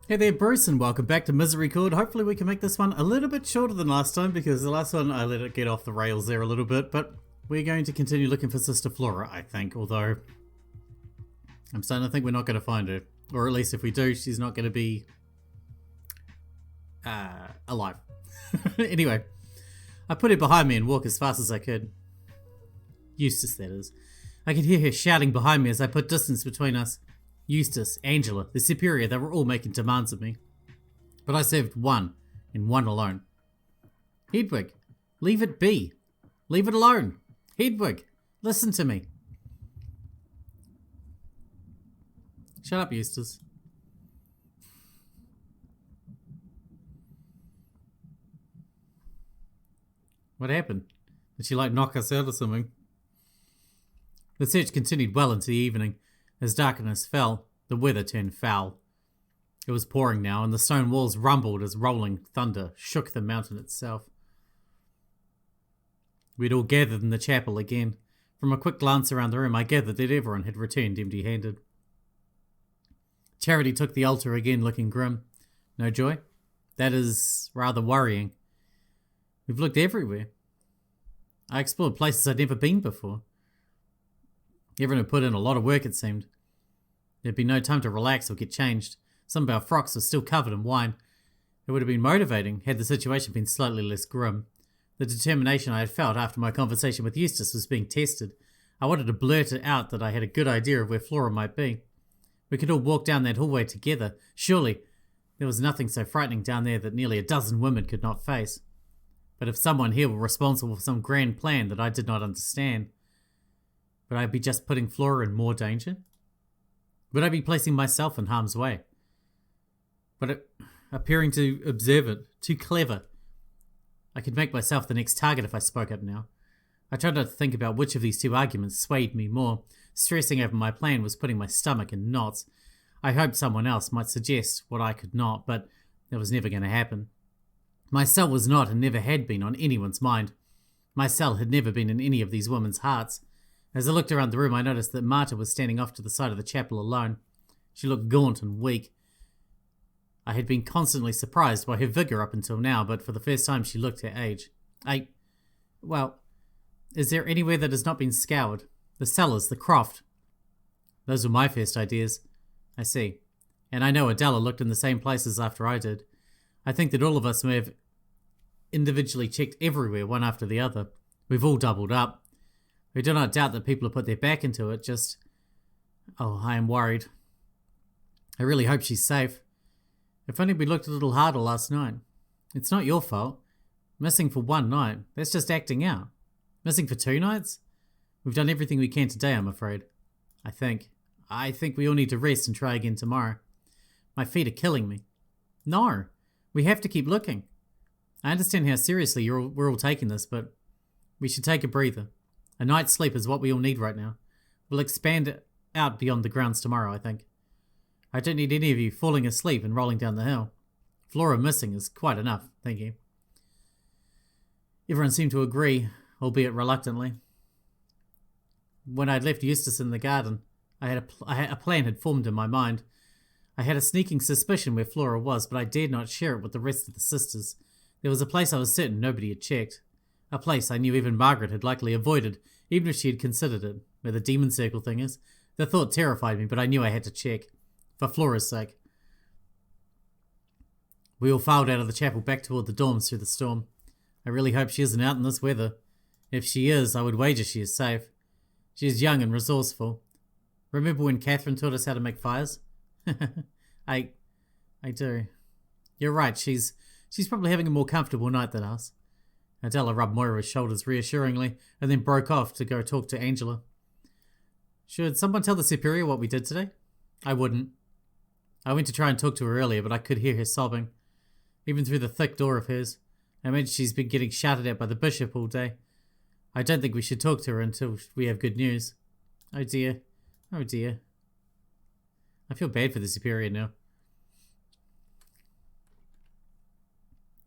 Hey there, Bruce, and welcome back to Misericorde. Hopefully we can make this one a little bit shorter than last time, because the last one I let it get off the rails there a little bit, but we're going to continue looking for Sister Flora, I think, although I'm starting to think we're not going to find her. Or at least if we do, she's not going to be alive. Anyway, I put it behind me and walk as fast as I could. Eustace, that is. I could hear her shouting behind me as I put distance between us. Eustace, Angela, the superior, they were all making demands of me. But I served one, and one alone. Hedwig, leave it be. Leave it alone. Hedwig, listen to me. Shut up, Eustace. What happened? Did she knock us out or something? The search continued well into the evening. As darkness fell, the weather turned foul. It was pouring now, and the stone walls rumbled as rolling thunder shook the mountain itself. We'd all gathered in the chapel again. From a quick glance around the room, I gathered that everyone had returned empty-handed. Charity took the altar again, looking grim. No joy? That is rather worrying. We've looked everywhere. I explored places I'd never been before. Everyone had put in a lot of work, it seemed. There'd be no time to relax or get changed. Some of our frocks were still covered in wine. It would have been motivating had the situation been slightly less grim. The determination I had felt after my conversation with Eustace was being tested. I wanted to blurt it out that I had a good idea of where Flora might be. We could all walk down that hallway together. Surely there was nothing so frightening down there that nearly a dozen women could not face. But if someone here were responsible for some grand plan that I did not understand, would I be just putting Flora in more danger? Would I be placing myself in harm's way? But appearing too observant, too clever. I could make myself the next target if I spoke up now. I tried not to think about which of these two arguments swayed me more. Stressing over my plan was putting my stomach in knots. I hoped someone else might suggest what I could not, but that was never going to happen. My cell was not and never had been on anyone's mind. My cell had never been in any of these women's hearts. As I looked around the room, I noticed that Marta was standing off to the side of the chapel alone. She looked gaunt and weak. I had been constantly surprised by her vigour up until now, but for the first time she looked her age. Well, is there anywhere that has not been scoured? The cellars, the croft. Those were my first ideas. I see. And I know Adela looked in the same places after I did. I think that all of us may have individually checked everywhere, one after the other. We've all doubled up. We do not doubt that people have put their back into it, I am worried. I really hope she's safe. If only we looked a little harder last night. It's not your fault. Missing for one night, that's just acting out. Missing for 2 nights? We've done everything we can today, I'm afraid. I think we all need to rest and try again tomorrow. My feet are killing me. No, we have to keep looking. I understand how seriously we're all taking this, but we should take a breather. A night's sleep is what we all need right now. We'll expand out beyond the grounds tomorrow, I think. I don't need any of you falling asleep and rolling down the hill. Flora missing is quite enough, thank you. Everyone seemed to agree, albeit reluctantly. When I'd left Eustace in the garden, a plan had formed in my mind. I had a sneaking suspicion where Flora was, but I dared not share it with the rest of the sisters. There was a place I was certain nobody had checked. A place I knew even Margaret had likely avoided, even if she had considered it, where the demon circle thing is. The thought terrified me, but I knew I had to check. For Flora's sake. We all filed out of the chapel back toward the dorms through the storm. I really hope she isn't out in this weather. If she is, I would wager she is safe. She is young and resourceful. Remember when Catherine taught us how to make fires? I do. You're right, she's probably having a more comfortable night than us. Adela rubbed Moira's shoulders reassuringly and then broke off to go talk to Angela. Should someone tell the superior what we did today? I wouldn't. I went to try and talk to her earlier, but I could hear her sobbing, even through the thick door of hers. I imagine she's been getting shouted at by the bishop all day. I don't think we should talk to her until we have good news. Oh dear. Oh dear. I feel bad for the superior now.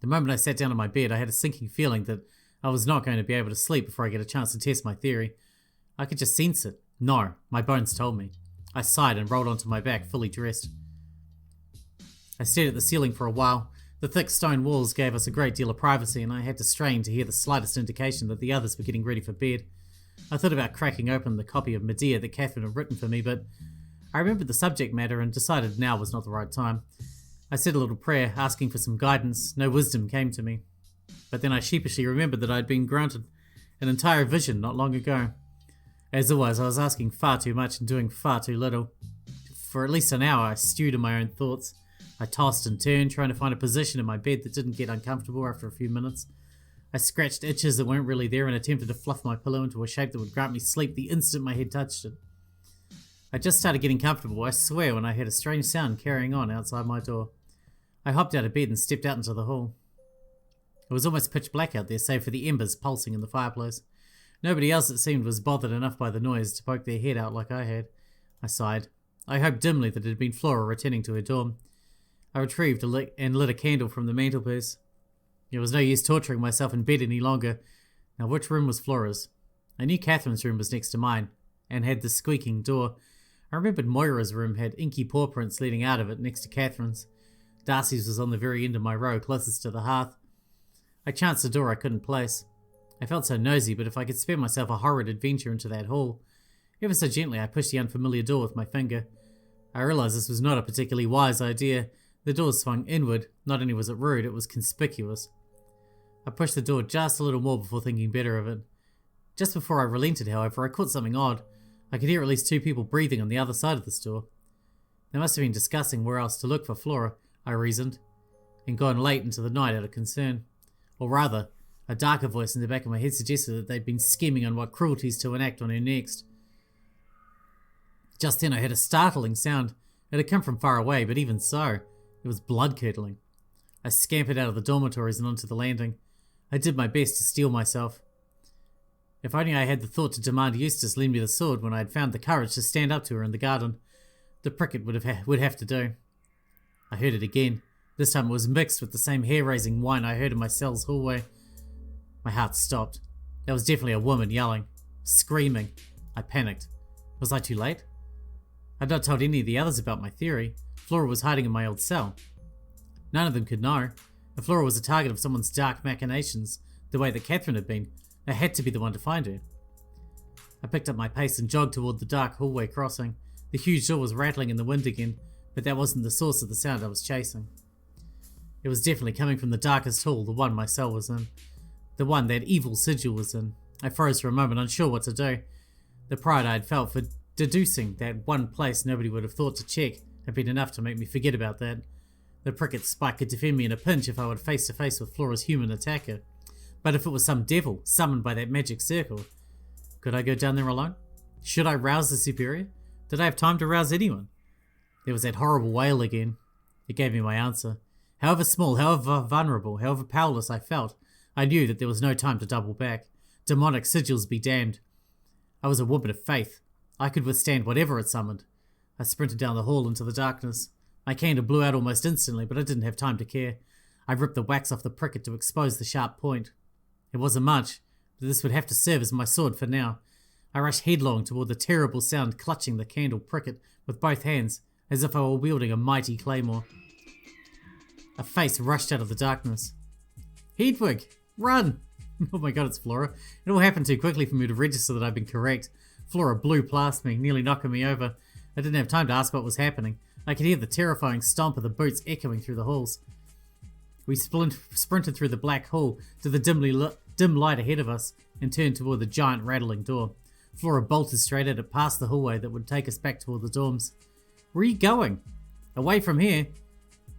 The moment I sat down on my bed, I had a sinking feeling that I was not going to be able to sleep before I get a chance to test my theory. I could just sense it. No, my bones told me. I sighed and rolled onto my back, fully dressed. I stared at the ceiling for a while. The thick stone walls gave us a great deal of privacy, and I had to strain to hear the slightest indication that the others were getting ready for bed. I thought about cracking open the copy of Medea that Catherine had written for me, but I remembered the subject matter and decided now was not the right time. I said a little prayer, asking for some guidance. No wisdom came to me. But then I sheepishly remembered that I had been granted an entire vision not long ago. As always, I was asking far too much and doing far too little. For at least an hour, I stewed in my own thoughts. I tossed and turned, trying to find a position in my bed that didn't get uncomfortable after a few minutes. I scratched itches that weren't really there and attempted to fluff my pillow into a shape that would grant me sleep the instant my head touched it. I just started getting comfortable, I swear, when I heard a strange sound carrying on outside my door. I hopped out of bed and stepped out into the hall. It was almost pitch black out there, save for the embers pulsing in the fireplace. Nobody else, it seemed, was bothered enough by the noise to poke their head out like I had. I sighed. I hoped dimly that it had been Flora returning to her dorm. I retrieved and lit a candle from the mantelpiece. There was no use torturing myself in bed any longer. Now, which room was Flora's? I knew Catherine's room was next to mine, and had the squeaking door. I remembered Moira's room had inky paw prints leading out of it next to Catherine's. Darcy's was on the very end of my row, closest to the hearth. I chanced a door I couldn't place. I felt so nosy, but if I could spare myself a horrid adventure into that hall. Ever so gently, I pushed the unfamiliar door with my finger. I realized this was not a particularly wise idea. The door swung inward. Not only was it rude, it was conspicuous. I pushed the door just a little more before thinking better of it. Just before I relented, however, I caught something odd. I could hear at least two people breathing on the other side of the door. They must have been discussing where else to look for Flora, I reasoned, and gone late into the night out of concern. Or rather, a darker voice in the back of my head suggested that they'd been scheming on what cruelties to enact on her next. Just then I heard a startling sound. It had come from far away, but even so, it was blood-curdling. I scampered out of the dormitories and onto the landing. I did my best to steel myself. If only I had the thought to demand Eustace lend me the sword when I had found the courage to stand up to her in the garden. The pricket would have to do. I heard it again. This time it was mixed with the same hair-raising whine I heard in my cell's hallway. My heart stopped. That was definitely a woman yelling, screaming. I panicked. Was I too late? I'd not told any of the others about my theory. Flora was hiding in my old cell. None of them could know. If Flora was a target of someone's dark machinations, the way that Catherine had been, I had to be the one to find her. I picked up my pace and jogged toward the dark hallway crossing. The huge door was rattling in the wind again, but that wasn't the source of the sound I was chasing. It was definitely coming from the darkest hall, the one my cell was in. The one that evil sigil was in. I froze for a moment, unsure what to do. The pride I had felt for deducing that one place nobody would have thought to check had been enough to make me forget about that. The pricket spike could defend me in a pinch if I were face to face with Flora's human attacker. But if it was some devil summoned by that magic circle, could I go down there alone? Should I rouse the superior? Did I have time to rouse anyone? There was that horrible wail again. It gave me my answer. However small, however vulnerable, however powerless I felt, I knew that there was no time to double back. Demonic sigils be damned. I was a woman of faith. I could withstand whatever it summoned. I sprinted down the hall into the darkness. My candle blew out almost instantly, but I didn't have time to care. I ripped the wax off the pricket to expose the sharp point. It wasn't much, but this would have to serve as my sword for now. I rushed headlong toward the terrible sound, clutching the candle pricket with both hands, as if I were wielding a mighty claymore. A face rushed out of the darkness. Hedwig! Run! Oh my god, it's Flora. It all happened too quickly for me to register that I'd been correct. Flora blew past me, nearly knocking me over. I didn't have time to ask what was happening. I could hear the terrifying stomp of the boots echoing through the halls. We sprinted through the black hall to the dim light ahead of us and turned toward the giant rattling door. Flora bolted straight at it past the hallway that would take us back toward the dorms. Where are you going? Away from here.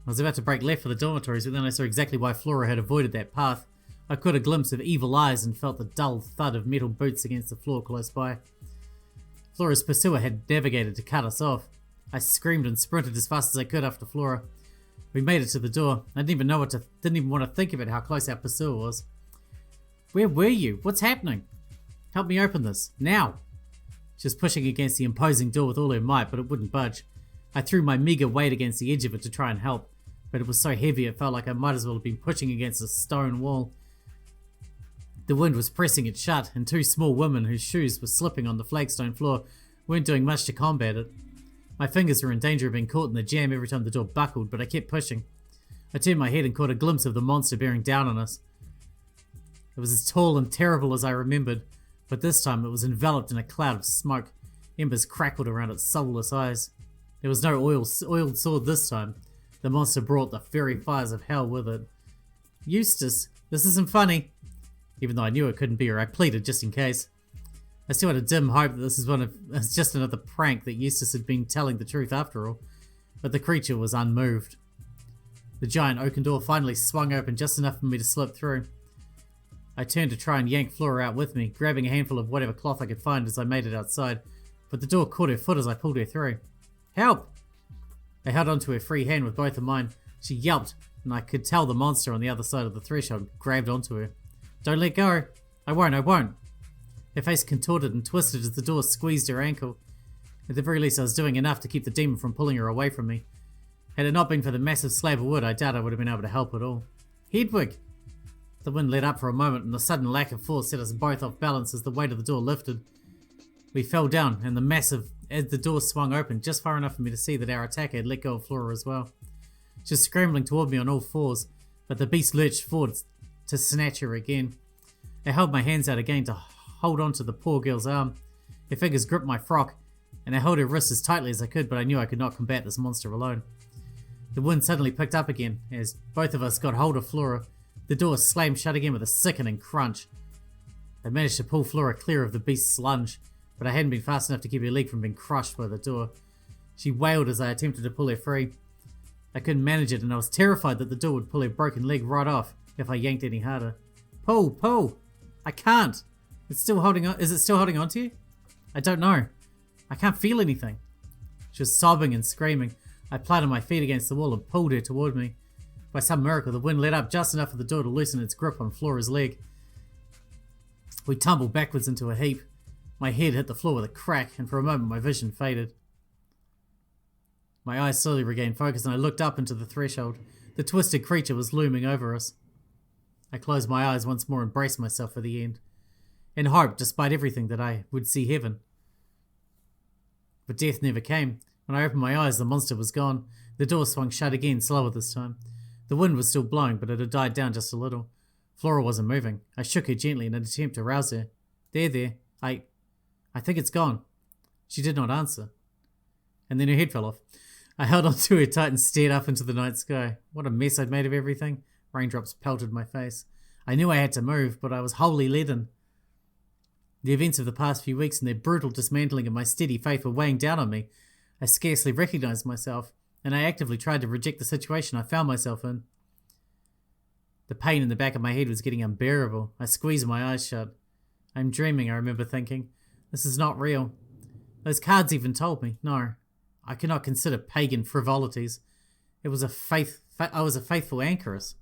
I was about to break left for the dormitories, but then I saw exactly why Flora had avoided that path. I caught a glimpse of evil eyes and felt the dull thud of metal boots against the floor close by. Flora's pursuer had navigated to cut us off. I screamed and sprinted as fast as I could after Flora. We made it to the door. I didn't even want to think about how close our pursuer was. Where were you? What's happening? Help me open this. Now! She was pushing against the imposing door with all her might, but it wouldn't budge. I threw my meager weight against the edge of it to try and help, but it was so heavy it felt like I might as well have been pushing against a stone wall. The wind was pressing it shut, and two small women whose shoes were slipping on the flagstone floor weren't doing much to combat it. My fingers were in danger of being caught in the jam every time the door buckled, but I kept pushing. I turned my head and caught a glimpse of the monster bearing down on us. It was as tall and terrible as I remembered, but this time it was enveloped in a cloud of smoke. Embers crackled around its soulless eyes. There was no oiled sword this time. The monster brought the very fires of hell with it. Eustace, this isn't funny. Even though I knew it couldn't be her, I pleaded just in case. I still had a dim hope that this was just another prank, that Eustace had been telling the truth after all. But the creature was unmoved. The giant oaken door finally swung open just enough for me to slip through. I turned to try and yank Flora out with me, grabbing a handful of whatever cloth I could find as I made it outside, but the door caught her foot as I pulled her through. Help! I held onto her free hand with both of mine. She yelped, and I could tell the monster on the other side of the threshold grabbed onto her. Don't let go! I won't! Her face contorted and twisted as the door squeezed her ankle. At the very least, I was doing enough to keep the demon from pulling her away from me. Had it not been for the massive slab of wood, I doubt I would have been able to help at all. Hedwig! The wind let up for a moment, and the sudden lack of force set us both off balance as the weight of the door lifted. We fell down, and as the door swung open, just far enough for me to see that our attacker had let go of Flora as well. She was scrambling toward me on all fours, but the beast lurched forward to snatch her again. I held my hands out again to hold on to the poor girl's arm. Her fingers gripped my frock, and I held her wrist as tightly as I could, but I knew I could not combat this monster alone. The wind suddenly picked up again, as both of us got hold of Flora. The door slammed shut again with a sickening crunch. I managed to pull Flora clear of the beast's lunge, but I hadn't been fast enough to keep her leg from being crushed by the door. She wailed as I attempted to pull her free. I couldn't manage it, and I was terrified that the door would pull her broken leg right off if I yanked any harder. Pull! I can't! It's still holding on. Is it still holding on to you? I don't know. I can't feel anything. She was sobbing and screaming. I planted my feet against the wall and pulled her toward me. By some miracle, the wind let up just enough for the door to loosen its grip on Flora's leg. We tumbled backwards into a heap. My head hit the floor with a crack, and for a moment my vision faded. My eyes slowly regained focus, and I looked up into the threshold. The twisted creature was looming over us. I closed my eyes once more and braced myself for the end, and hoped, despite everything, that I would see heaven. But death never came. When I opened my eyes, the monster was gone. The door swung shut again, slower this time. The wind was still blowing, but it had died down just a little. Flora wasn't moving. I shook her gently in an attempt to rouse her. There. I think it's gone. She did not answer. And then her head fell off. I held onto her tight and stared up into the night sky. What a mess I'd made of everything. Raindrops pelted my face. I knew I had to move, but I was wholly leaden. The events of the past few weeks and their brutal dismantling of my steady faith were weighing down on me. I scarcely recognized myself, and I actively tried to reject the situation I found myself in. The pain in the back of my head was getting unbearable. I squeezed my eyes shut. I'm dreaming, I remember thinking. This is not real. Those cards even told me. No, I cannot consider pagan frivolities. I was a faithful anchoress.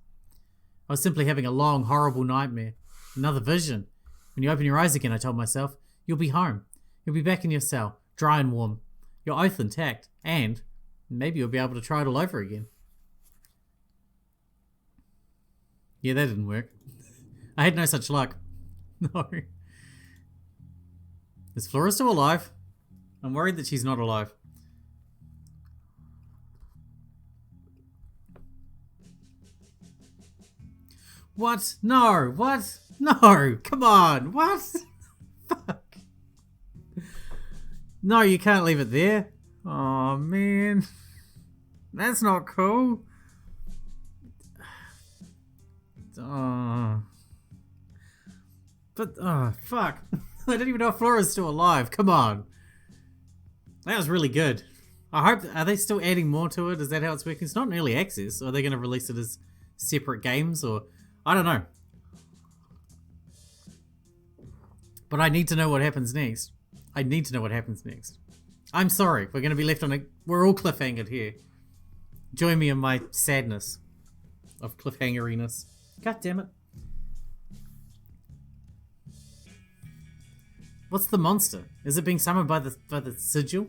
I was simply having a long, horrible nightmare. Another vision. When you open your eyes again, I told myself, you'll be home. You'll be back in your cell, dry and warm. Your oath intact, and maybe you'll be able to try it all over again. Yeah, that didn't work. I had no such luck. No. Is Flora still alive? I'm worried that she's not alive. What? No, what? No, come on, what? Fuck. No, you can't leave it there. Oh, man. That's not cool. Oh. But, oh, fuck. I don't even know if Flora's still alive. Come on. That was really good. I hope, are they still adding more to it? Is that how it's working? It's not in early access. Are they going to release it as separate games? Or, I don't know. But I need to know what happens next. I need to know what happens next. I'm sorry. We're going to be left on a... We're all cliffhangered here. Join me in my sadness of cliffhangeriness. God damn it. What's the monster? Is it being summoned by the sigil?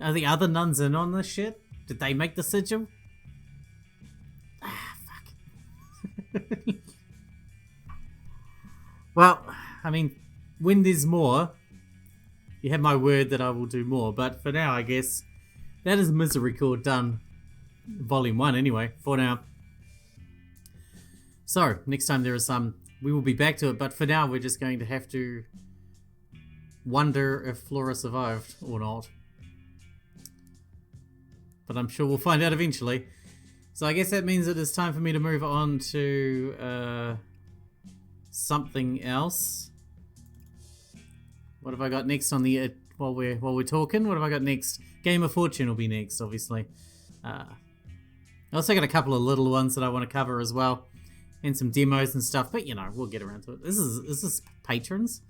Are the other nuns in on this shit? Did they make the sigil? Ah, fuck. Well, I mean, when there's more, you have my word that I will do more. But for now, I guess That is Misericorde done. Volume 1 anyway, for now. So, next time there is some, we will be back to it, but for now we're just going to have to wonder if Flora survived or not. But I'm sure we'll find out eventually. So I guess that means it is time for me to move on to something else. What have I got next on the while we're talking? What have I got next? Game of Fortune will be next, obviously. I also got a couple of little ones that I want to cover as well, and some demos and stuff. But you know, we'll get around to it. Is this patrons?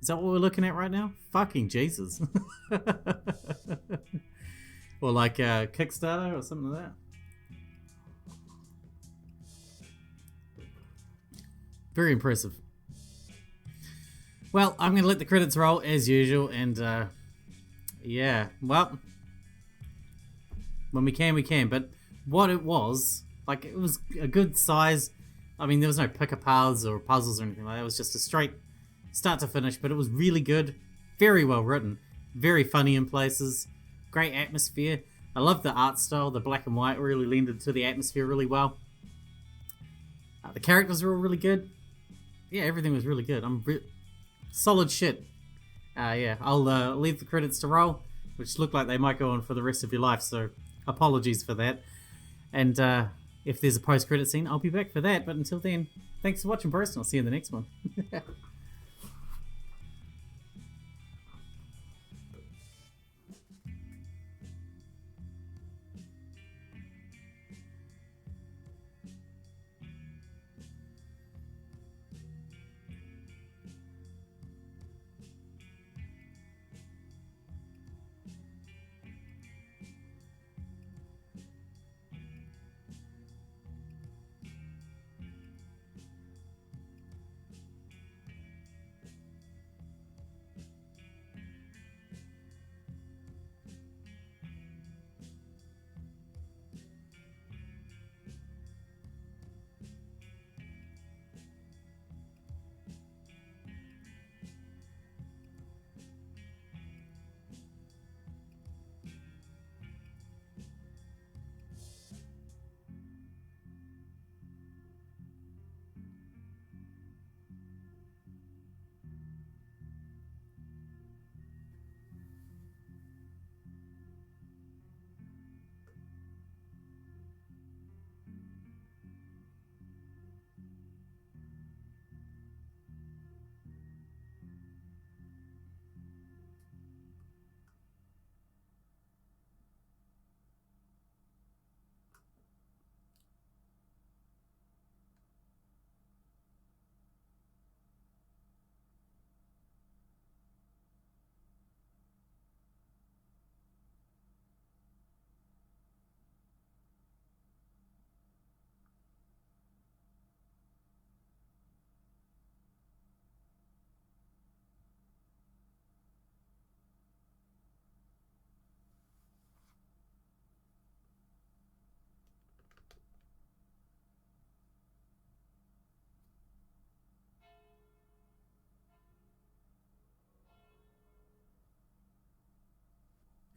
Is that what we're looking at right now? Fucking Jesus! Or like Kickstarter or something like that. Very impressive. Well, I'm going to let the credits roll as usual, and yeah, well, when we can, we can. But what it was, like, it was a good size. I mean, there was no picker paths or puzzles or anything like that. It was just a straight start to finish, but it was really good, very well written, very funny in places, great atmosphere. I love the art style, the black and white really lended to the atmosphere really well. The characters were all really good. Yeah, everything was really good. Solid shit. Yeah, I'll leave the credits to roll, which look like they might go on for the rest of your life, so apologies for that. And if there's a post-credit scene, I'll be back for that. But until then, thanks for watching, bros, and I'll see you in the next one.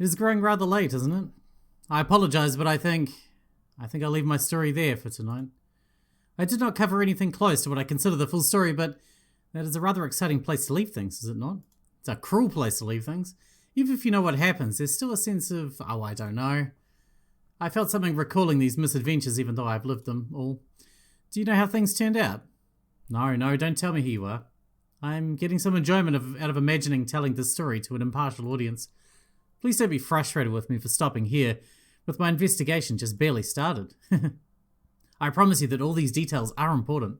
It is growing rather late, isn't it? I apologize, but I think I'll leave my story there for tonight. I did not cover anything close to what I consider the full story, but that is a rather exciting place to leave things, is it not? It's a cruel place to leave things. Even if you know what happens, there's still a sense of, oh, I don't know. I felt something recalling these misadventures even though I've lived them all. Do you know how things turned out? No, don't tell me who you are. I'm getting some enjoyment out of imagining telling this story to an impartial audience. Please don't be frustrated with me for stopping here, with my investigation just barely started. I promise you that all these details are important.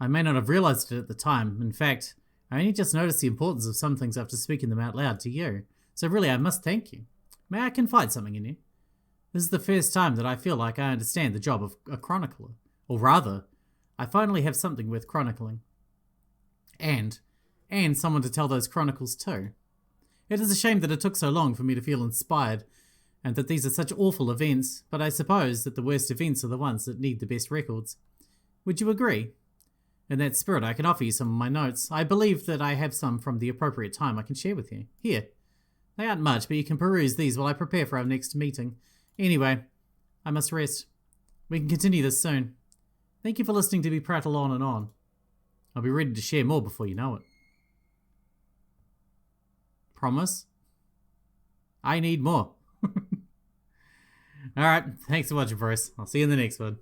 I may not have realized it at the time. In fact, I only just noticed the importance of some things after speaking them out loud to you. So really, I must thank you. May I confide something in you? This is the first time that I feel like I understand the job of a chronicler. Or rather, I finally have something worth chronicling. And someone to tell those chronicles to. It is a shame that it took so long for me to feel inspired, and that these are such awful events, but I suppose that the worst events are the ones that need the best records. Would you agree? In that spirit, I can offer you some of my notes. I believe that I have some from the appropriate time I can share with you. Here, They aren't much, but you can peruse these while I prepare for our next meeting. Anyway, I must rest. We can continue this soon. Thank you for listening to me prattle on and on. I'll be ready to share more before you know it. Promise? I need more. Alright, thanks for watching, Bruce. I'll see you in the next one.